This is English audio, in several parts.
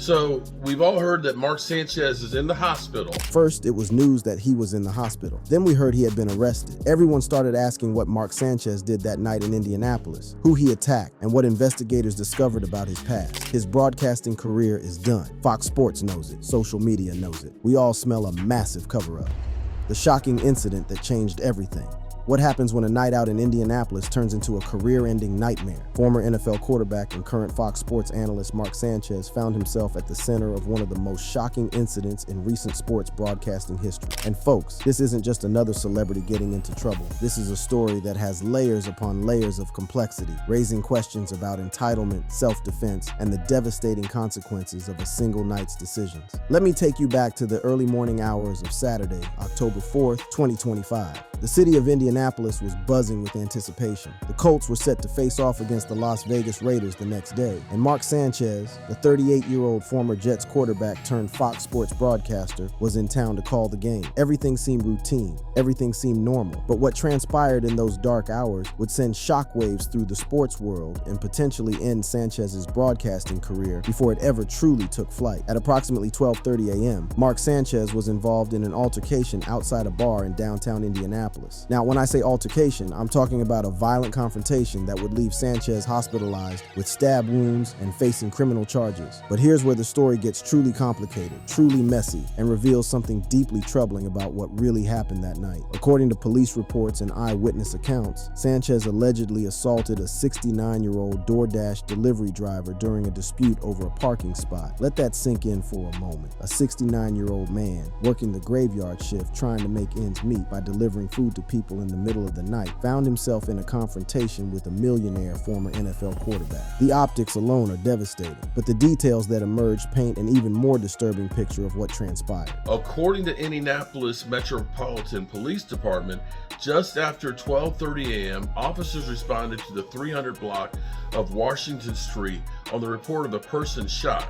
So we've all heard that Mark Sanchez is in the hospital. First, it was news that he was in the hospital. Then we heard he had been arrested. Everyone started asking what Mark Sanchez did that night in Indianapolis, who he attacked, and what investigators discovered about his past. His broadcasting career is done. Fox Sports knows it. Social media knows it. We all smell a massive cover-up. The shocking incident that changed everything. What happens when a night out in Indianapolis turns into a career-ending nightmare? Former NFL quarterback and current Fox Sports analyst Mark Sanchez found himself at the center of one of the most shocking incidents in recent sports broadcasting history. And folks, this isn't just another celebrity getting into trouble. This is a story that has layers upon layers of complexity, raising questions about entitlement, self-defense, and the devastating consequences of a single night's decisions. Let me take you back to the early morning hours of Saturday, October 4th, 2025. The city of Indianapolis was buzzing with anticipation. The Colts were set to face off against the Las Vegas Raiders the next day, and Mark Sanchez, the 38-year-old former Jets quarterback turned Fox Sports broadcaster, was in town to call the game. Everything seemed routine. Everything seemed normal. But what transpired in those dark hours would send shockwaves through the sports world and potentially end Sanchez's broadcasting career before it ever truly took flight. At approximately 12:30 a.m., Mark Sanchez was involved in an altercation outside a bar in downtown Indianapolis. Now, when I say altercation, I'm talking about a violent confrontation that would leave Sanchez hospitalized with stab wounds and facing criminal charges. But here's where the story gets truly complicated, truly messy, and reveals something deeply troubling about what really happened that night. According to police reports and eyewitness accounts, Sanchez allegedly assaulted a 69-year-old DoorDash delivery driver during a dispute over a parking spot. Let that sink in for a moment. A 69-year-old man working the graveyard shift trying to make ends meet by delivering food to people in the middle of the night found himself in a confrontation with a millionaire former NFL quarterback. The optics alone are devastating, but the details that emerge paint an even more disturbing picture of what transpired. According to Indianapolis Metropolitan Police Department, just after 12:30 a.m., officers responded to the 300 block of Washington Street on the report of a person shot.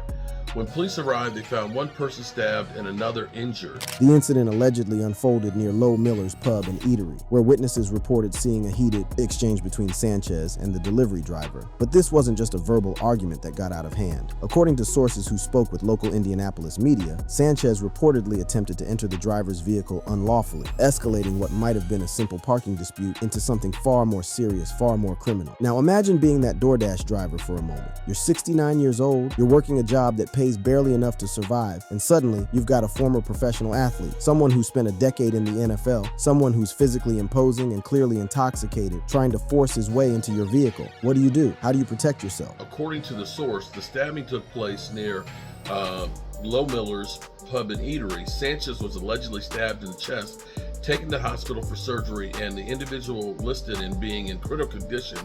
When police arrived, they found one person stabbed and another injured. The incident allegedly unfolded near Low Miller's Pub and Eatery, where witnesses reported seeing a heated exchange between Sanchez and the delivery driver. But this wasn't just a verbal argument that got out of hand. According to sources who spoke with local Indianapolis media, Sanchez reportedly attempted to enter the driver's vehicle unlawfully, escalating what might have been a simple parking dispute into something far more serious, far more criminal. Now imagine being that DoorDash driver for a moment. You're 69 years old, you're working a job that pays barely enough to survive, and suddenly you've got a former professional athlete, someone who spent a decade in the NFL, someone who's physically imposing and clearly intoxicated, trying to force his way into your vehicle. What do? How do you protect yourself? According to the source, the stabbing took place near Low Miller's Pub and Eatery. Sanchez was allegedly stabbed in the chest, taken to hospital for surgery, and the individual listed in being in critical condition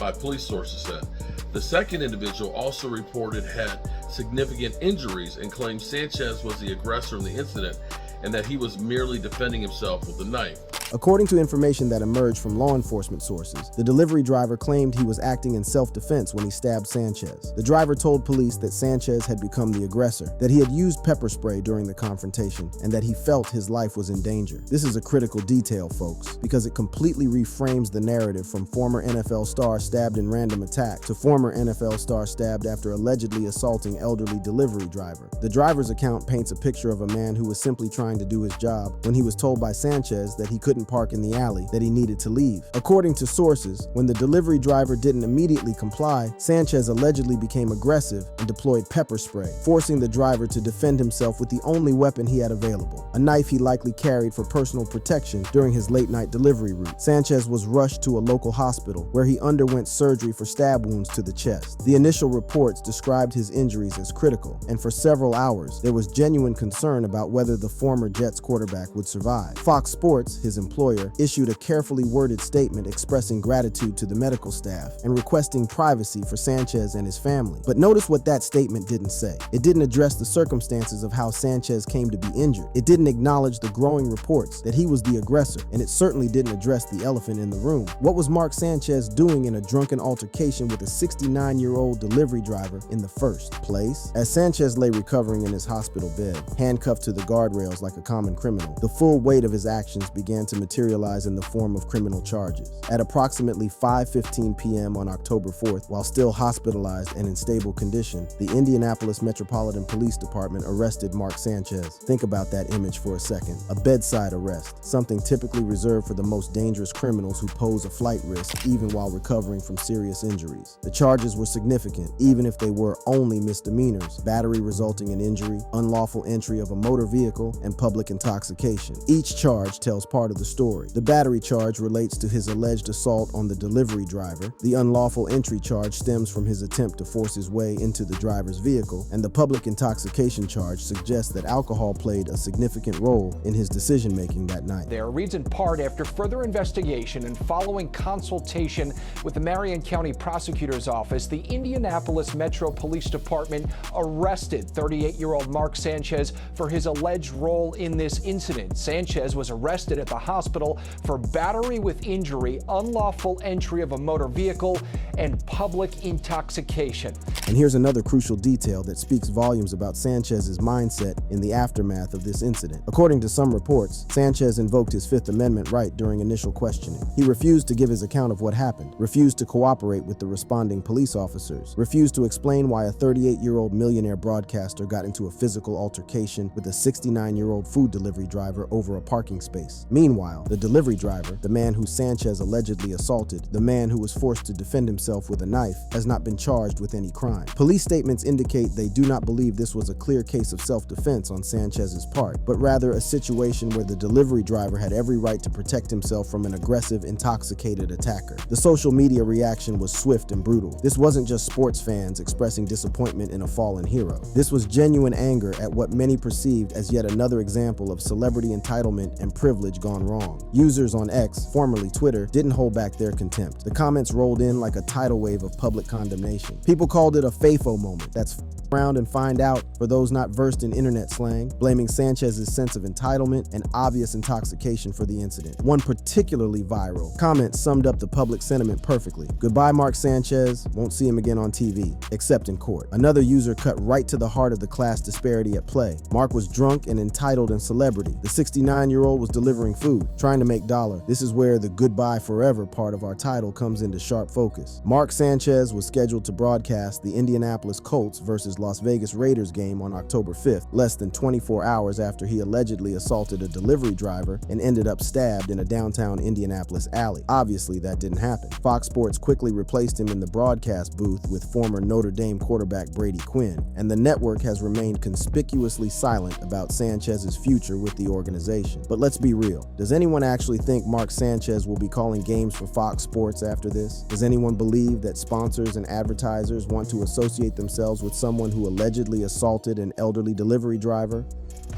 by police sources said. The second individual also reported had significant injuries and claimed Sanchez was the aggressor in the incident and that he was merely defending himself with a knife. According to information that emerged from law enforcement sources, the delivery driver claimed he was acting in self-defense when he stabbed Sanchez. The driver told police that Sanchez had become the aggressor, that he had used pepper spray during the confrontation, and that he felt his life was in danger. This is a critical detail, folks, because it completely reframes the narrative from former NFL star stabbed in random attack to former NFL star stabbed after allegedly assaulting elderly delivery driver. The driver's account paints a picture of a man who was simply trying to do his job when he was told by Sanchez that he couldn't park in the alley, that he needed to leave. According to sources, when the delivery driver didn't immediately comply, Sanchez allegedly became aggressive and deployed pepper spray, forcing the driver to defend himself with the only weapon he had available, a knife he likely carried for personal protection during his late-night delivery route. Sanchez was rushed to a local hospital where he underwent surgery for stab wounds to the chest. The initial reports described his injuries as critical, and for several hours, there was genuine concern about whether the former Jets quarterback would survive. Fox Sports, his employer, issued a carefully worded statement expressing gratitude to the medical staff and requesting privacy for Sanchez and his family. But notice what that statement didn't say. It didn't address the circumstances of how Sanchez came to be injured. It didn't acknowledge the growing reports that he was the aggressor, and it certainly didn't address the elephant in the room. What was Mark Sanchez doing in a drunken altercation with a 69-year-old delivery driver in the first place? As Sanchez lay recovering in his hospital bed, handcuffed to the guardrails like a common criminal, the full weight of his actions began to to materialize in the form of criminal charges. At approximately 5:15 p.m. on October 4th, while still hospitalized and in stable condition, the Indianapolis Metropolitan Police Department arrested Mark Sanchez. Think about that image for a second. A bedside arrest, something typically reserved for the most dangerous criminals who pose a flight risk even while recovering from serious injuries. The charges were significant, even if they were only misdemeanors: battery resulting in injury, unlawful entry of a motor vehicle, and public intoxication. Each charge tells part of the story. The battery charge relates to his alleged assault on the delivery driver. The unlawful entry charge stems from his attempt to force his way into the driver's vehicle, and the public intoxication charge suggests that alcohol played a significant role in his decision-making that night. There reads in part, after further investigation and following consultation with the Marion County Prosecutor's Office, the Indianapolis Metro Police Department arrested 38-year-old Mark Sanchez for his alleged role in this incident. Sanchez was arrested at the hospital for battery with injury, unlawful entry of a motor vehicle, and public intoxication. And here's another crucial detail that speaks volumes about Sanchez's mindset in the aftermath of this incident. According to some reports, Sanchez invoked his Fifth Amendment right during initial questioning. He refused to give his account of what happened, refused to cooperate with the responding police officers, refused to explain why a 38-year-old millionaire broadcaster got into a physical altercation with a 69-year-old food delivery driver over a parking space. Meanwhile, the delivery driver, the man who Sanchez allegedly assaulted, the man who was forced to defend himself with a knife, has not been charged with any crime. Police statements indicate they do not believe this was a clear case of self-defense on Sanchez's part, but rather a situation where the delivery driver had every right to protect himself from an aggressive, intoxicated attacker. The social media reaction was swift and brutal. This wasn't just sports fans expressing disappointment in a fallen hero. This was genuine anger at what many perceived as yet another example of celebrity entitlement and privilege gone wrong. Users on X, formerly Twitter, didn't hold back their contempt. The comments rolled in like a tidal wave of public condemnation. People called it a FAFO moment. That's around and find out for those not versed in internet slang, blaming Sanchez's sense of entitlement and obvious intoxication for the incident. One particularly viral comment summed up the public sentiment perfectly. "Goodbye, Mark Sanchez. Won't see him again on TV, except in court." Another user cut right to the heart of the class disparity at play. Mark was drunk and entitled in celebrity. The 69-year-old was delivering food, trying to make dollar. This is where the goodbye forever part of our title comes into sharp focus. Mark Sanchez was scheduled to broadcast the Indianapolis Colts versus Las Vegas Raiders game on October 5th, less than 24 hours after he allegedly assaulted a delivery driver and ended up stabbed in a downtown Indianapolis alley. Obviously, that didn't happen. Fox Sports quickly replaced him in the broadcast booth with former Notre Dame quarterback Brady Quinn, and the network has remained conspicuously silent about Sanchez's future with the organization. But let's be real. Does anyone actually think Mark Sanchez will be calling games for Fox Sports after this? Does anyone believe that sponsors and advertisers want to associate themselves with someone who allegedly assaulted an elderly delivery driver?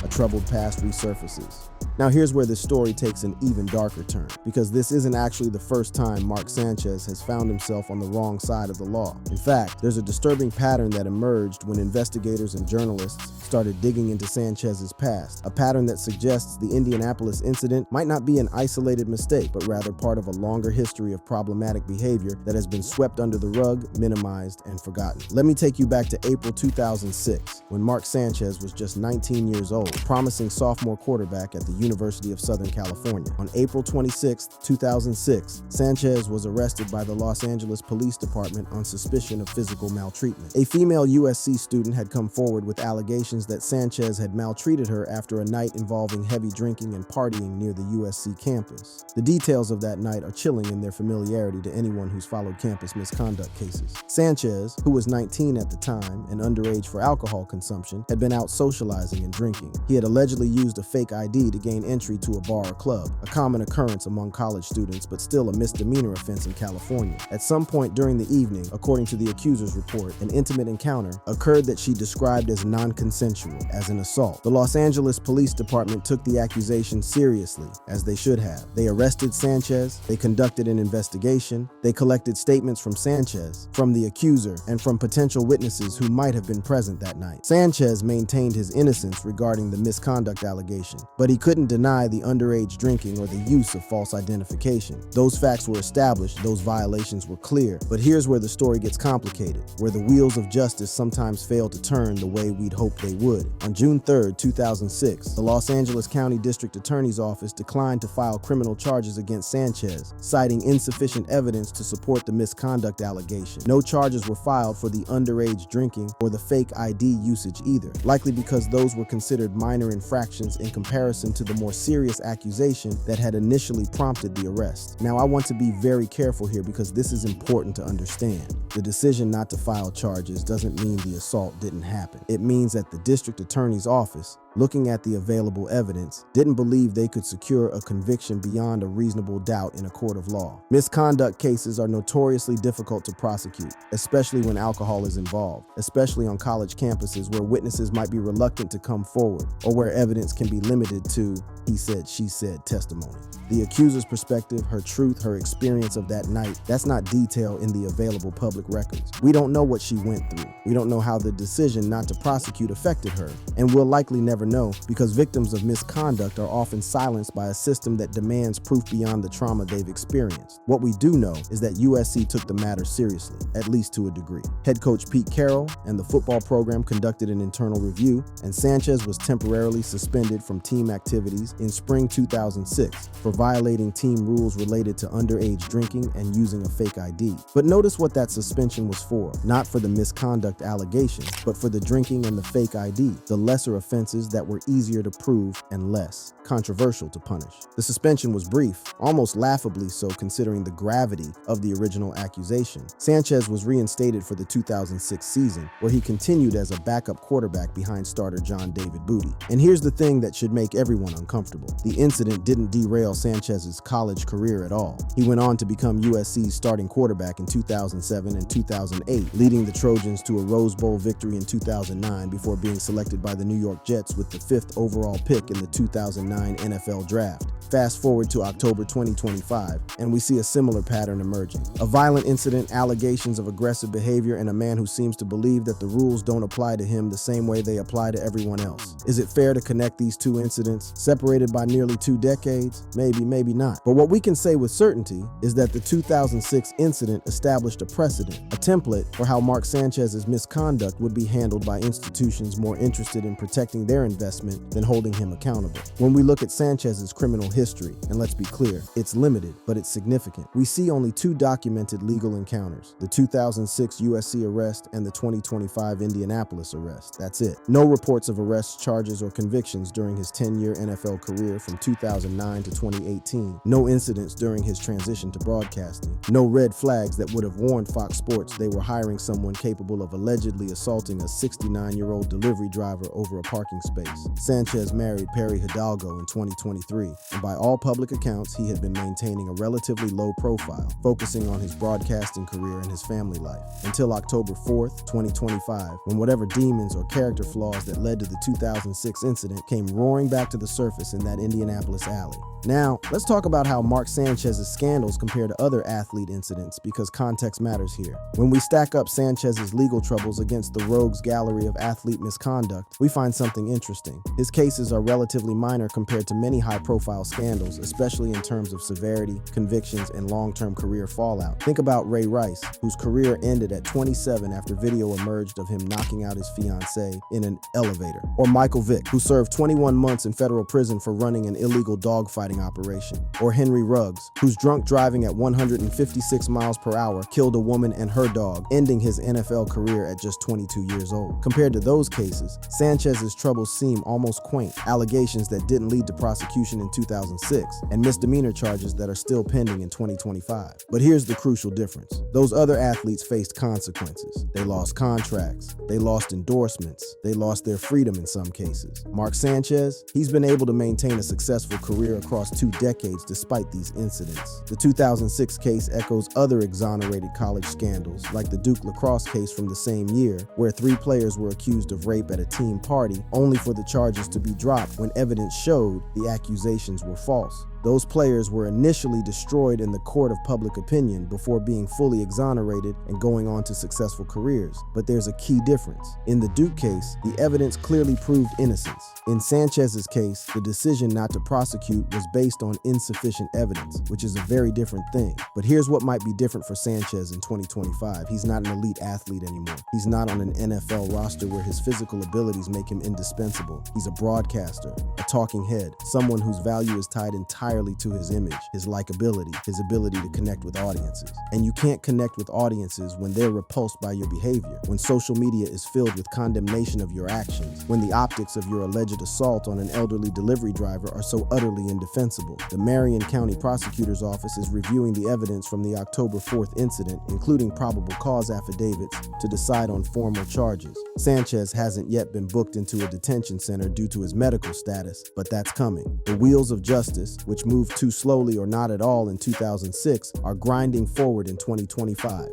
A troubled past resurfaces. Now here's where this story takes an even darker turn, because this isn't actually the first time Mark Sanchez has found himself on the wrong side of the law. In fact, there's a disturbing pattern that emerged when investigators and journalists started digging into Sanchez's past, a pattern that suggests the Indianapolis incident might not be an isolated mistake, but rather part of a longer history of problematic behavior that has been swept under the rug, minimized, and forgotten. Let me take you back to April 2006, when Mark Sanchez was just 19 years old, a promising sophomore quarterback at the University of Southern California. On April 26, 2006, Sanchez was arrested by the Los Angeles Police Department on suspicion of physical maltreatment. A female USC student had come forward with allegations that Sanchez had maltreated her after a night involving heavy drinking and partying near the USC campus. The details of that night are chilling in their familiarity to anyone who's followed campus misconduct cases. Sanchez, who was 19 at the time and underage for alcohol consumption, had been out socializing and drinking. He had allegedly used a fake ID to gain entry to a bar or club, a common occurrence among college students, but still a misdemeanor offense in California. At some point during the evening, according to the accuser's report, an intimate encounter occurred that she described as non-consensual, as an assault. The Los Angeles Police Department took the accusation seriously, as they should have. They arrested Sanchez, they conducted an investigation, they collected statements from Sanchez, from the accuser, and from potential witnesses who might have been present that night. Sanchez maintained his innocence regarding the misconduct allegation, but he couldn't couldn't deny the underage drinking or the use of false identification. Those facts were established, those violations were clear. But here's where the story gets complicated, where the wheels of justice sometimes fail to turn the way we'd hoped they would. On June 3, 2006, the Los Angeles County District Attorney's Office declined to file criminal charges against Sanchez, citing insufficient evidence to support the misconduct allegation. No charges were filed for the underage drinking or the fake ID usage either, likely because those were considered minor infractions in comparison to the more serious accusation that had initially prompted the arrest. Now, I want to be very careful here because this is important to understand. The decision not to file charges doesn't mean the assault didn't happen. It means that the district attorney's office, looking at the available evidence, didn't believe they could secure a conviction beyond a reasonable doubt in a court of law. Misconduct cases are notoriously difficult to prosecute, especially when alcohol is involved, especially on college campuses where witnesses might be reluctant to come forward or where evidence can be limited to he said, she said testimony. The accuser's perspective, her truth, her experience of that night, that's not detailed in the available public records. We don't know what she went through. We don't know how the decision not to prosecute affected her, and we'll likely never know because victims of misconduct are often silenced by a system that demands proof beyond the trauma they've experienced. What we do know is that USC took the matter seriously, at least to a degree. Head coach Pete Carroll and the football program conducted an internal review, and Sanchez was temporarily suspended from team activities in spring 2006 for violating team rules related to underage drinking and using a fake ID. But notice what that suspension was for. Not for the misconduct allegations, but for the drinking and the fake ID, the lesser offenses that were easier to prove and less controversial to punish. The suspension was brief, almost laughably so considering the gravity of the original accusation. Sanchez was reinstated for the 2006 season, where he continued as a backup quarterback behind starter John David Booty. And here's the thing that should make everyone uncomfortable. The incident didn't derail Sanchez's college career at all. He went on to become USC's starting quarterback in 2007 and 2008, leading the Trojans to a Rose Bowl victory in 2009 before being selected by the New York Jets with the 5th overall pick in the 2009 NFL Draft. Fast forward to October 2025, and we see a similar pattern emerging. A violent incident, allegations of aggressive behavior, and a man who seems to believe that the rules don't apply to him the same way they apply to everyone else. Is it fair to connect these two incidents, separated by nearly 2 decades? Maybe, maybe not. But what we can say with certainty is that the 2006 incident established a precedent, a template for how Mark Sanchez's misconduct would be handled by institutions more interested in protecting their investment than holding him accountable. When we look at Sanchez's criminal history, and let's be clear, it's limited, but it's significant. We see only 2 documented legal encounters, the 2006 USC arrest and the 2025 Indianapolis arrest. That's it. No reports of arrests, charges, or convictions during his 10-year NFL career from 2009 to 2018. No incidents during his transition to broadcasting. No red flags that would have warned Fox Sports they were hiring someone capable of allegedly assaulting a 69-year-old delivery driver over a parking space. Sanchez married Perry Hidalgo in 2023, and by all public accounts, he had been maintaining a relatively low profile, focusing on his broadcasting career and his family life, until October 4th, 2025, when whatever demons or character flaws that led to the 2006 incident came roaring back to the surface in that Indianapolis alley. Now, let's talk about how Mark Sanchez's scandals compare to other athlete incidents, because context matters here. When we stack up Sanchez's legal troubles against the rogues gallery of athlete misconduct, we find something interesting. His cases are relatively minor compared to many high-profile scandals, especially in terms of severity, convictions, and long-term career fallout. Think about Ray Rice, whose career ended at 27 after video emerged of him knocking out his fiancée in an elevator. Or Michael Vick, who served 21 months in federal prison for running an illegal dogfighting operation. Or Henry Ruggs, whose drunk driving at 156 miles per hour killed a woman and her dog, ending his NFL career at just 22 years old. Compared to those cases, Sanchez's troubles seem almost quaint. Allegations that didn't lead to prosecution in 2006, and misdemeanor charges that are still pending in 2025. But here's the crucial difference. Those other athletes faced consequences. They lost contracts. They lost endorsements. They lost their freedom in some cases. Mark Sanchez, he's been able to maintain a successful career across 2 decades despite these incidents. The 2006 case echoes other exonerated college scandals, like the Duke lacrosse case from the same year, where 3 players were accused of rape at a team party, only for the charges to be dropped when evidence showed the accusations were false. Those players were initially destroyed in the court of public opinion before being fully exonerated and going on to successful careers. But there's a key difference. In the Duke case, the evidence clearly proved innocence. In Sanchez's case, the decision not to prosecute was based on insufficient evidence, which is a very different thing. But here's what might be different for Sanchez in 2025. He's not an elite athlete anymore. He's not on an NFL roster where his physical abilities make him indispensable. He's a broadcaster, a talking head, someone whose value is tied entirely to his image, his likability, his ability to connect with audiences. And you can't connect with audiences when they're repulsed by your behavior, when social media is filled with condemnation of your actions, when the optics of your alleged assault on an elderly delivery driver are so utterly indefensible. The Marion County Prosecutor's Office is reviewing the evidence from the October 4th incident, including probable cause affidavits, to decide on formal charges. Sanchez hasn't yet been booked into a detention center due to his medical status, but that's coming. The wheels of justice, which moved too slowly or not at all in 2006, are grinding forward in 2025.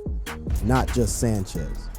Not just Sanchez.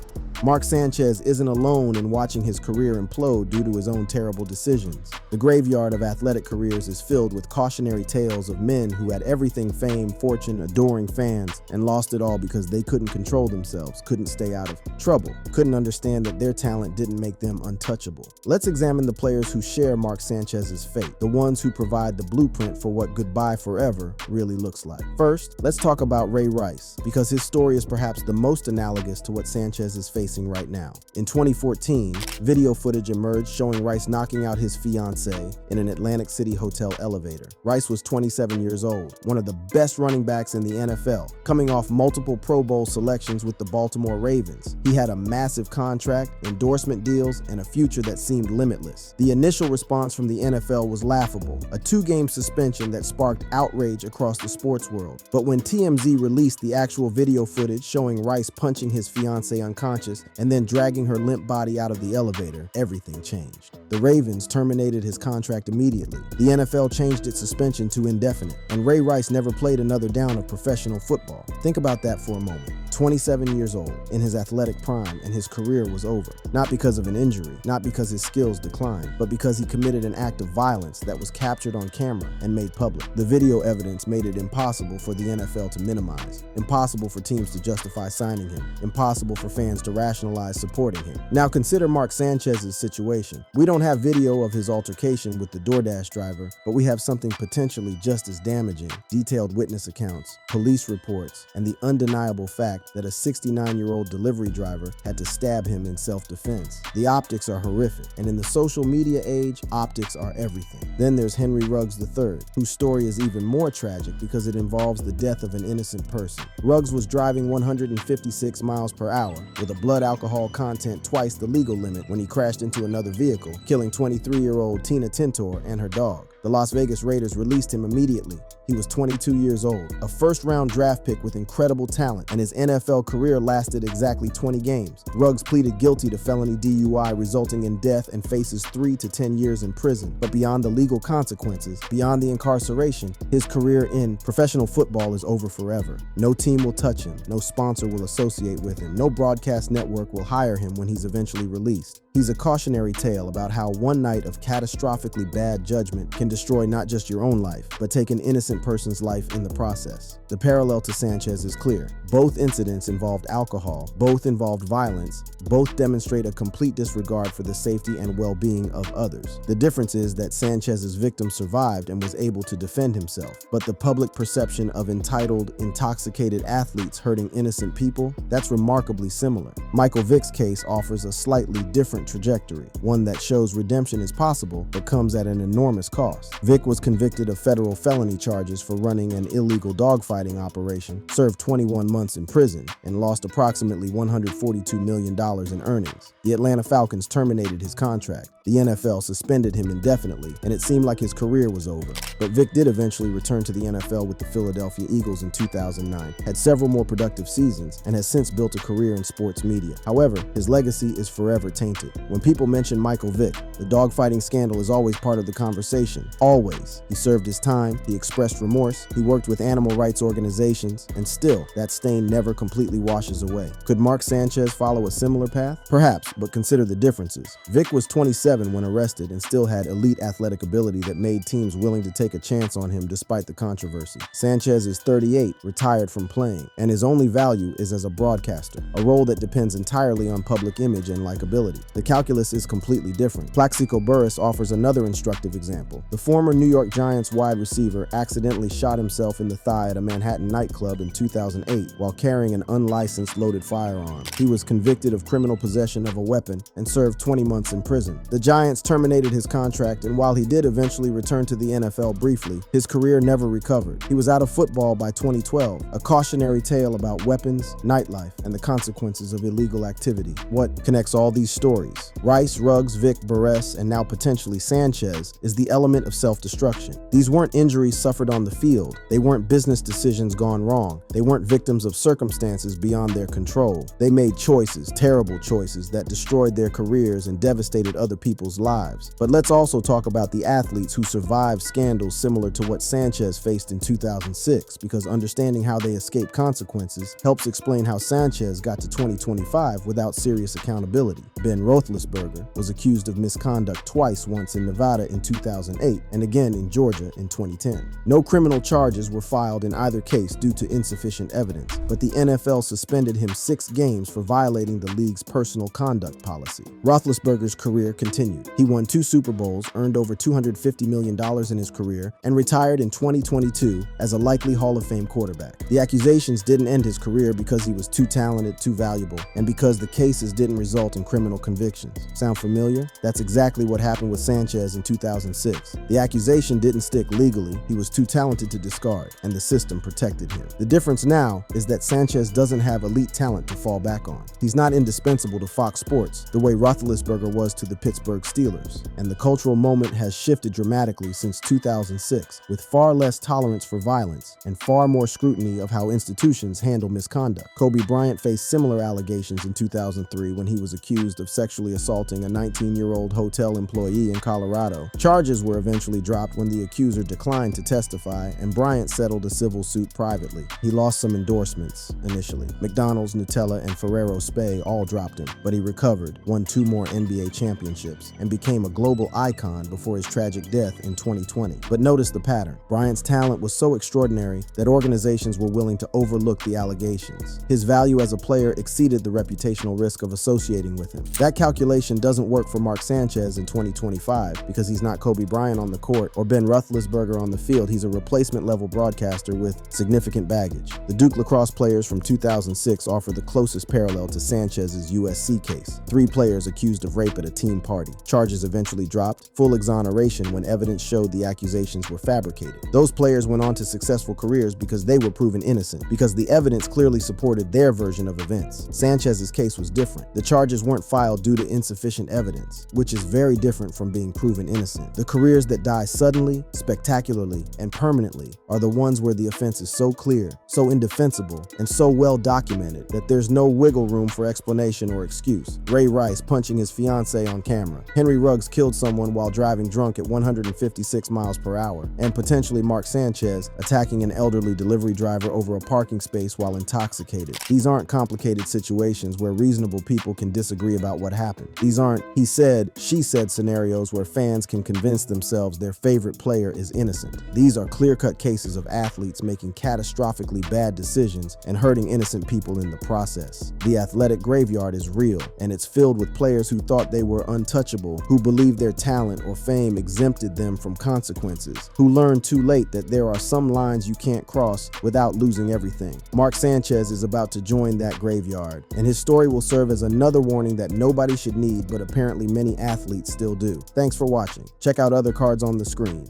Mark Sanchez isn't alone in watching his career implode due to his own terrible decisions. The graveyard of athletic careers is filled with cautionary tales of men who had everything: fame, fortune, adoring fans, and lost it all because they couldn't control themselves, couldn't stay out of trouble, couldn't understand that their talent didn't make them untouchable. Let's examine the players who share Mark Sanchez's fate, the ones who provide the blueprint for what goodbye forever really looks like. First, let's talk about Ray Rice, because his story is perhaps the most analogous to what Sanchez is facing right now. In 2014, video footage emerged showing Rice knocking out his fiancée in an Atlantic City hotel elevator. Rice was 27 years old, one of the best running backs in the NFL, coming off multiple Pro Bowl selections with the Baltimore Ravens. He had a massive contract, endorsement deals, and a future that seemed limitless. The initial response from the NFL was laughable, a 2-game suspension that sparked outrage across the sports world. But when TMZ released the actual video footage showing Rice punching his fiancée unconscious and then dragging her limp body out of the elevator, everything changed. The Ravens terminated his contract immediately. The NFL changed its suspension to indefinite, and Ray Rice never played another down of professional football. Think about that for a moment. 27 years old, in his athletic prime, and his career was over. Not because of an injury, not because his skills declined, but because he committed an act of violence that was captured on camera and made public. The video evidence made it impossible for the NFL to minimize, impossible for teams to justify signing him, impossible for fans to rationalize supporting him. Now consider Mark Sanchez's situation. We don't have video of his altercation with the DoorDash driver, but we have something potentially just as damaging: detailed witness accounts, police reports, and the undeniable fact that a 69-year-old delivery driver had to stab him in self-defense. The optics are horrific, and in the social media age, optics are everything. Then there's Henry Ruggs III, whose story is even more tragic because it involves the death of an innocent person. Ruggs was driving 156 miles per hour with a blood alcohol content twice the legal limit when he crashed into another vehicle, killing 23-year-old Tina Tintor and her dog. The Las Vegas Raiders released him immediately. He was 22 years old, a first-round draft pick with incredible talent, and his NFL career lasted exactly 20 games. Ruggs pleaded guilty to felony DUI resulting in death and faces 3 to 10 years in prison. But beyond the legal consequences, beyond the incarceration, his career in professional football is over forever. No team will touch him, no sponsor will associate with him, no broadcast network will hire him when he's eventually released. He's a cautionary tale about how one night of catastrophically bad judgment can destroy not just your own life, but take an innocent person's life in the process. The parallel to Sanchez is clear. Both incidents involved alcohol, both involved violence, both demonstrate a complete disregard for the safety and well-being of others. The difference is that Sanchez's victim survived and was able to defend himself, but the public perception of entitled, intoxicated athletes hurting innocent people, that's remarkably similar. Michael Vick's case offers a slightly different trajectory, one that shows redemption is possible but comes at an enormous cost. Vick was convicted of federal felony charges for running an illegal dogfighting operation, served 21 months in prison, and lost approximately $142 million in earnings. The Atlanta Falcons terminated his contract. The NFL suspended him indefinitely, and it seemed like his career was over. But Vick did eventually return to the NFL with the Philadelphia Eagles in 2009, had several more productive seasons, and has since built a career in sports media. However, his legacy is forever tainted. When people mention Michael Vick, the dogfighting scandal is always part of the conversation. discipline, always. He served his time, he expressed remorse, he worked with animal rights organizations, and still, that stain never completely washes away. Could Mark Sanchez follow a similar path? Perhaps, but consider the differences. Vic was 27 when arrested and still had elite athletic ability that made teams willing to take a chance on him despite the controversy. Sanchez is 38, retired from playing, and his only value is as a broadcaster, a role that depends entirely on public image and likability. The calculus is completely different. Plaxico Burress offers another instructive example. The former New York Giants wide receiver accidentally shot himself in the thigh at a Manhattan nightclub in 2008 while carrying an unlicensed loaded firearm. He was convicted of criminal possession of a weapon and served 20 months in prison. The Giants terminated his contract, and while he did eventually return to the NFL briefly, his career never recovered. He was out of football by 2012, a cautionary tale about weapons, nightlife, and the consequences of illegal activity. What connects all these stories? Rice, Ruggs, Vic, Burress, and now potentially Sanchez is the element of self-destruction. These weren't injuries suffered on the field. They weren't business decisions gone wrong. They weren't victims of circumstances beyond their control. They made choices, terrible choices, that destroyed their careers and devastated other people's lives. But let's also talk about the athletes who survived scandals similar to what Sanchez faced in 2006, because understanding how they escaped consequences helps explain how Sanchez got to 2025 without serious accountability. Ben Roethlisberger was accused of misconduct twice, once in Nevada in 2008 and again in Georgia in 2010. No criminal charges were filed in either case due to insufficient evidence, but the NFL suspended him 6 games for violating the league's personal conduct policy. Roethlisberger's career continued. He won 2 Super Bowls, earned over $250 million in his career, and retired in 2022 as a likely Hall of Fame quarterback. The accusations didn't end his career because he was too talented, too valuable, and because the cases didn't result in criminal convictions. Sound familiar? That's exactly what happened with Sanchez in 2006. The accusation didn't stick legally, he was too talented to discard, and the system protected him. The difference now is that Sanchez doesn't have elite talent to fall back on. He's not indispensable to Fox Sports the way Roethlisberger was to the Pittsburgh Steelers, and the cultural moment has shifted dramatically since 2006, with far less tolerance for violence and far more scrutiny of how institutions handle misconduct. Kobe Bryant faced similar allegations in 2003 when he was accused of sexually assaulting a 19-year-old hotel employee in Colorado. Charges were eventually dropped when the accuser declined to testify, and Bryant settled a civil suit privately. He lost some endorsements initially. McDonald's, Nutella, and Ferrero Spay all dropped him, but he recovered, won 2 more NBA championships, and became a global icon before his tragic death in 2020. But notice the pattern. Bryant's talent was so extraordinary that organizations were willing to overlook the allegations. His value as a player exceeded the reputational risk of associating with him. That calculation doesn't work for Mark Sanchez in 2025 because he's not Kobe Bryant on the court or Ben Roethlisberger on the field. He's a replacement-level broadcaster with significant baggage. The Duke lacrosse players from 2006 offer the closest parallel to Sanchez's USC case. 3 players accused of rape at a team party. Charges eventually dropped, full exoneration when evidence showed the accusations were fabricated. Those players went on to successful careers because they were proven innocent, because the evidence clearly supported their version of events. Sanchez's case was different. The charges weren't filed due to insufficient evidence, which is very different from being proven innocent. The careers that die suddenly, spectacularly, and permanently are the ones where the offense is so clear, so indefensible, and so well documented that there's no wiggle room for explanation or excuse. Ray Rice punching his fiancée on camera. Henry Ruggs killed someone while driving drunk at 156 miles per hour. And potentially Mark Sanchez attacking an elderly delivery driver over a parking space while intoxicated. These aren't complicated situations where reasonable people can disagree about what happened. These aren't he said, she said scenarios where fans can convince themselves their favorite player is innocent. These are clear-cut cases of athletes making catastrophically bad decisions and hurting innocent people in the process. The athletic graveyard is real, and it's filled with players who thought they were untouchable, who believed their talent or fame exempted them from consequences, who learned too late that there are some lines you can't cross without losing everything. Mark Sanchez is about to join that graveyard, and his story will serve as another warning that nobody should need, but apparently many athletes still do. Thanks for watching. Check out other cards on the screen.